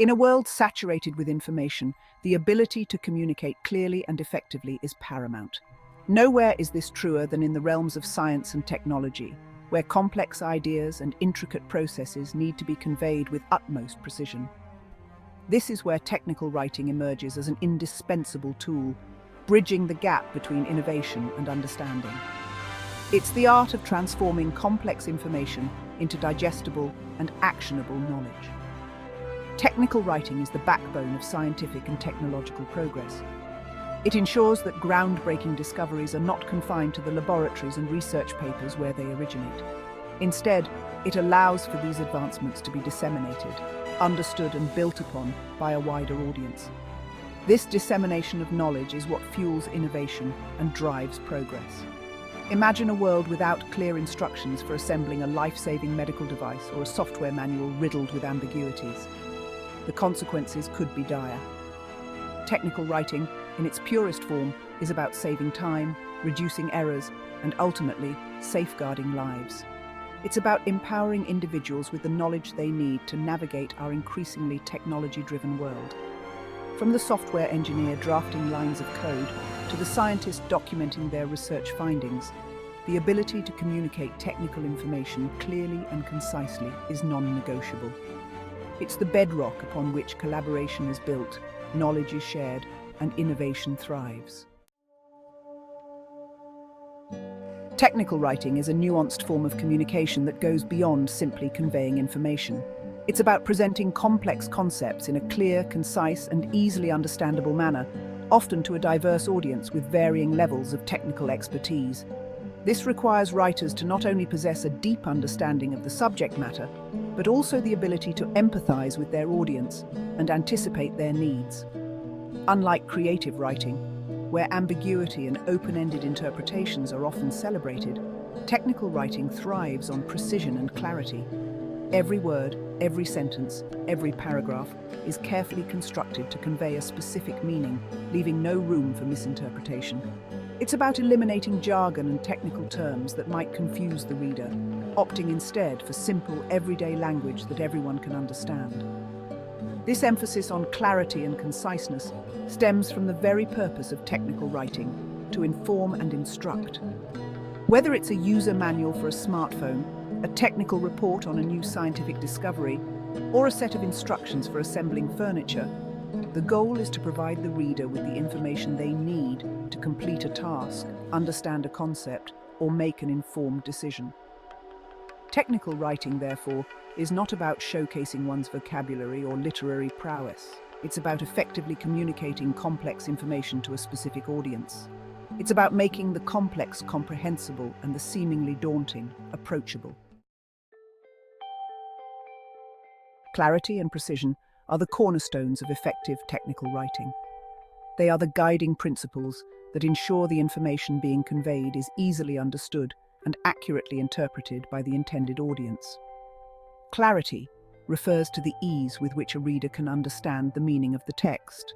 In a world saturated with information, the ability to communicate clearly and effectively is paramount. Nowhere is this truer than in the realms of science and technology, where complex ideas and intricate processes need to be conveyed with utmost precision. This is where technical writing emerges as an indispensable tool, bridging the gap between innovation and understanding. It's the art of transforming complex information into digestible and actionable knowledge. Technical writing is the backbone of scientific and technological progress. It ensures that groundbreaking discoveries are not confined to the laboratories and research papers where they originate. Instead, it allows for these advancements to be disseminated, understood and built upon by a wider audience. This dissemination of knowledge is what fuels innovation and drives progress. Imagine a world without clear instructions for assembling a life-saving medical device or a software manual riddled with ambiguities. The consequences could be dire. Technical writing, in its purest form, is about saving time, reducing errors, and ultimately, safeguarding lives. It's about empowering individuals with the knowledge they need to navigate our increasingly technology-driven world. From the software engineer drafting lines of code to the scientist documenting their research findings, the ability to communicate technical information clearly and concisely is non-negotiable. It's the bedrock upon which collaboration is built, knowledge is shared, and innovation thrives. Technical writing is a nuanced form of communication that goes beyond simply conveying information. It's about presenting complex concepts in a clear, concise, and easily understandable manner, often to a diverse audience with varying levels of technical expertise. This requires writers to not only possess a deep understanding of the subject matter, but also the ability to empathize with their audience and anticipate their needs. Unlike creative writing, where ambiguity and open-ended interpretations are often celebrated, technical writing thrives on precision and clarity. Every word, every sentence, every paragraph is carefully constructed to convey a specific meaning, leaving no room for misinterpretation. It's about eliminating jargon and technical terms that might confuse the reader, opting instead for simple, everyday language that everyone can understand. This emphasis on clarity and conciseness stems from the very purpose of technical writing, to inform and instruct. Whether it's a user manual for a smartphone, a technical report on a new scientific discovery, or a set of instructions for assembling furniture, the goal is to provide the reader with the information they need to complete a task, understand a concept, or make an informed decision. Technical writing, therefore, is not about showcasing one's vocabulary or literary prowess. It's about effectively communicating complex information to a specific audience. It's about making the complex comprehensible and the seemingly daunting approachable. Clarity and precision are the cornerstones of effective technical writing. They are the guiding principles that ensure the information being conveyed is easily understood and accurately interpreted by the intended audience. Clarity refers to the ease with which a reader can understand the meaning of the text.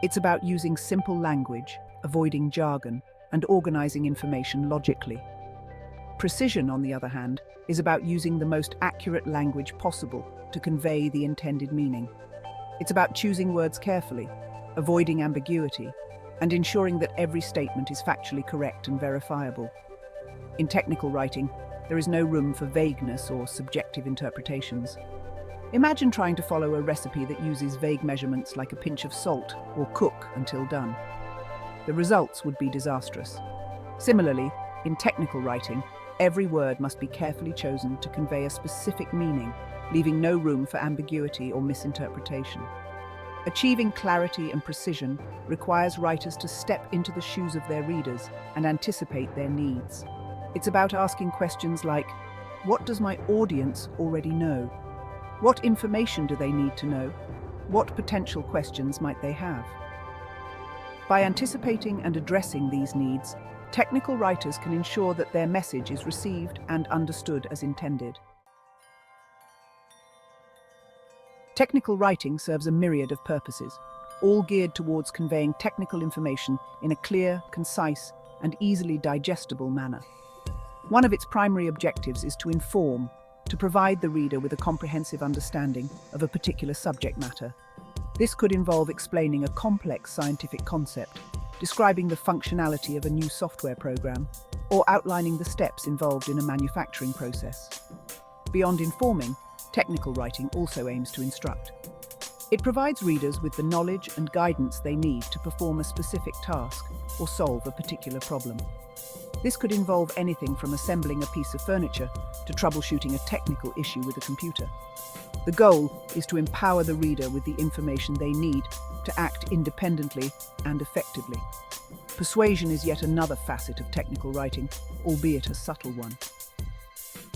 It's about using simple language, avoiding jargon, and organizing information logically. Precision, on the other hand, is about using the most accurate language possible to convey the intended meaning. It's about choosing words carefully, avoiding ambiguity, and ensuring that every statement is factually correct and verifiable. In technical writing, there is no room for vagueness or subjective interpretations. Imagine trying to follow a recipe that uses vague measurements like a pinch of salt or cook until done. The results would be disastrous. Similarly, in technical writing, every word must be carefully chosen to convey a specific meaning, leaving no room for ambiguity or misinterpretation. Achieving clarity and precision requires writers to step into the shoes of their readers and anticipate their needs. It's about asking questions like, what does my audience already know? What information do they need to know? What potential questions might they have? By anticipating and addressing these needs, technical writers can ensure that their message is received and understood as intended. Technical writing serves a myriad of purposes, all geared towards conveying technical information in a clear, concise, and easily digestible manner. One of its primary objectives is to inform, to provide the reader with a comprehensive understanding of a particular subject matter. This could involve explaining a complex scientific concept, describing the functionality of a new software program, or outlining the steps involved in a manufacturing process. Beyond informing, technical writing also aims to instruct. It provides readers with the knowledge and guidance they need to perform a specific task or solve a particular problem. This could involve anything from assembling a piece of furniture to troubleshooting a technical issue with a computer. The goal is to empower the reader with the information they need to act independently and effectively. Persuasion is yet another facet of technical writing, albeit a subtle one.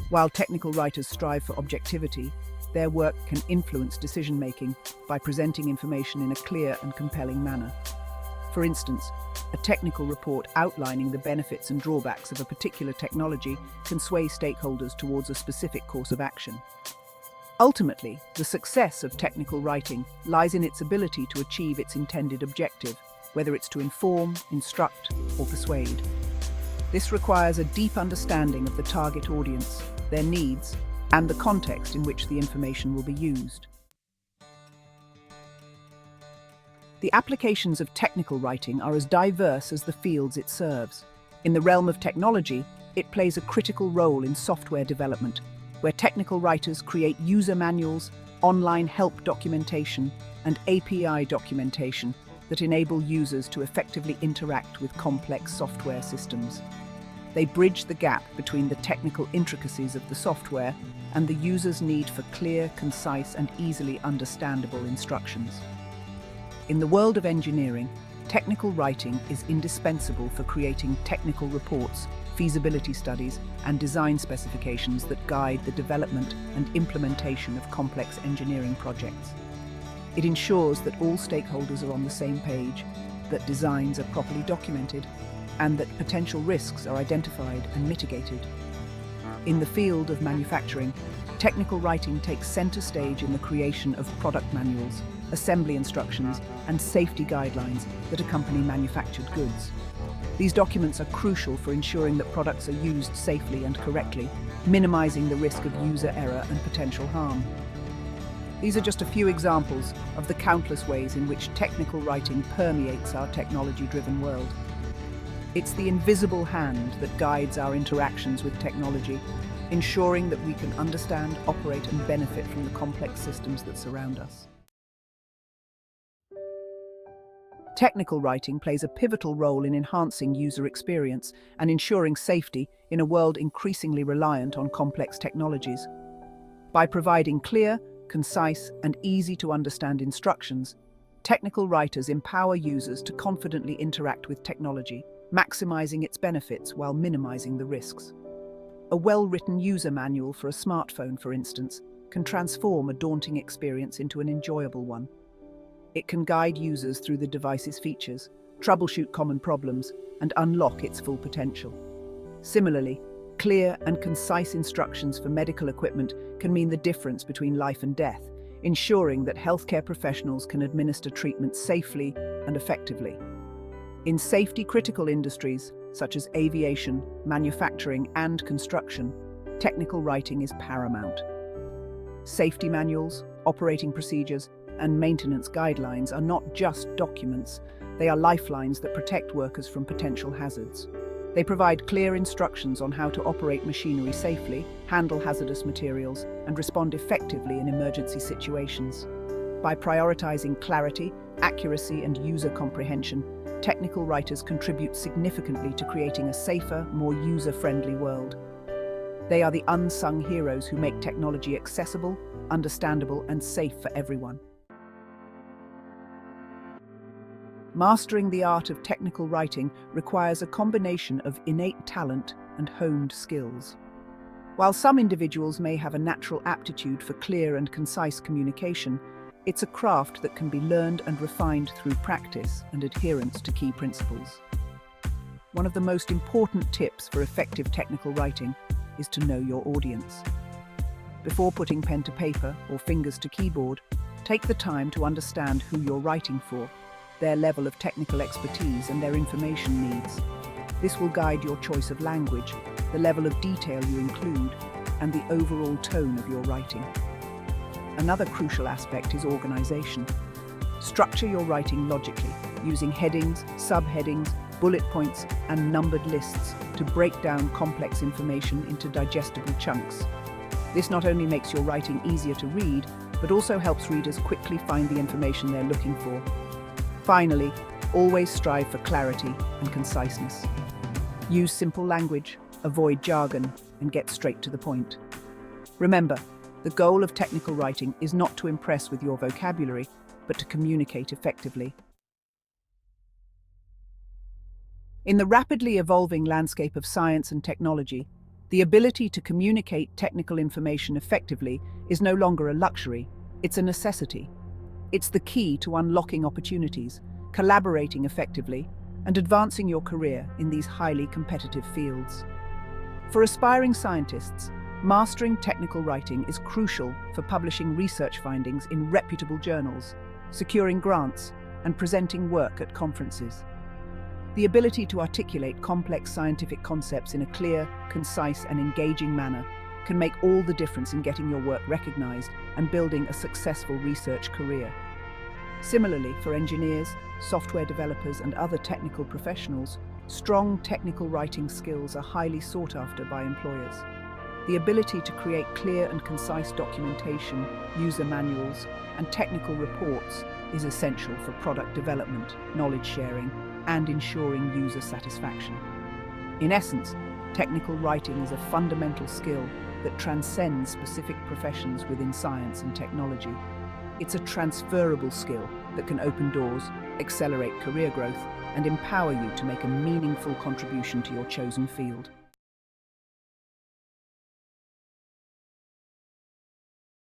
While technical writers strive for objectivity, their work can influence decision-making by presenting information in a clear and compelling manner. For instance, a technical report outlining the benefits and drawbacks of a particular technology can sway stakeholders towards a specific course of action. Ultimately, the success of technical writing lies in its ability to achieve its intended objective, whether it's to inform, instruct, or persuade. This requires a deep understanding of the target audience, their needs, and the context in which the information will be used. The applications of technical writing are as diverse as the fields it serves. In the realm of technology, it plays a critical role in software development, where technical writers create user manuals, online help documentation, and API documentation that enable users to effectively interact with complex software systems. They bridge the gap between the technical intricacies of the software and the user's need for clear, concise, and easily understandable instructions. In the world of engineering, technical writing is indispensable for creating technical reports, feasibility studies, and design specifications that guide the development and implementation of complex engineering projects. It ensures that all stakeholders are on the same page, that designs are properly documented, and that potential risks are identified and mitigated. In the field of manufacturing, technical writing takes center stage in the creation of product manuals, assembly instructions, and safety guidelines that accompany manufactured goods. These documents are crucial for ensuring that products are used safely and correctly, minimizing the risk of user error and potential harm. These are just a few examples of the countless ways in which technical writing permeates our technology-driven world. It's the invisible hand that guides our interactions with technology, ensuring that we can understand, operate, and benefit from the complex systems that surround us. Technical writing plays a pivotal role in enhancing user experience and ensuring safety in a world increasingly reliant on complex technologies. By providing clear, concise, and easy-to-understand instructions, technical writers empower users to confidently interact with technology, maximizing its benefits while minimizing the risks. A well-written user manual for a smartphone, for instance, can transform a daunting experience into an enjoyable one. It can guide users through the device's features, troubleshoot common problems, and unlock its full potential. Similarly, clear and concise instructions for medical equipment can mean the difference between life and death, ensuring that healthcare professionals can administer treatment safely and effectively. In safety-critical industries, such as aviation, manufacturing, and construction, technical writing is paramount. Safety manuals, operating procedures, and maintenance guidelines are not just documents, they are lifelines that protect workers from potential hazards. They provide clear instructions on how to operate machinery safely, handle hazardous materials, and respond effectively in emergency situations. By prioritizing clarity, accuracy, and user comprehension, technical writers contribute significantly to creating a safer, more user-friendly world. They are the unsung heroes who make technology accessible, understandable, and safe for everyone. Mastering the art of technical writing requires a combination of innate talent and honed skills. While some individuals may have a natural aptitude for clear and concise communication, it's a craft that can be learned and refined through practice and adherence to key principles. One of the most important tips for effective technical writing is to know your audience. Before putting pen to paper or fingers to keyboard, take the time to understand who you're writing for, their level of technical expertise, and their information needs. This will guide your choice of language, the level of detail you include, and the overall tone of your writing. Another crucial aspect is organization. Structure your writing logically, using headings, subheadings, bullet points, and numbered lists to break down complex information into digestible chunks. This not only makes your writing easier to read, but also helps readers quickly find the information they're looking for. Finally, always strive for clarity and conciseness. Use simple language, avoid jargon, and get straight to the point. Remember, the goal of technical writing is not to impress with your vocabulary, but to communicate effectively. In the rapidly evolving landscape of science and technology, the ability to communicate technical information effectively is no longer a luxury, it's a necessity. It's the key to unlocking opportunities, collaborating effectively, and advancing your career in these highly competitive fields. For aspiring scientists, mastering technical writing is crucial for publishing research findings in reputable journals, securing grants, and presenting work at conferences. The ability to articulate complex scientific concepts in a clear, concise, and engaging manner can make all the difference in getting your work recognized and building a successful research career. Similarly, for engineers, software developers, and other technical professionals, strong technical writing skills are highly sought after by employers. The ability to create clear and concise documentation, user manuals, and technical reports is essential for product development, knowledge sharing, and ensuring user satisfaction. In essence, technical writing is a fundamental skill that transcends specific professions within science and technology. It's a transferable skill that can open doors, accelerate career growth, and empower you to make a meaningful contribution to your chosen field.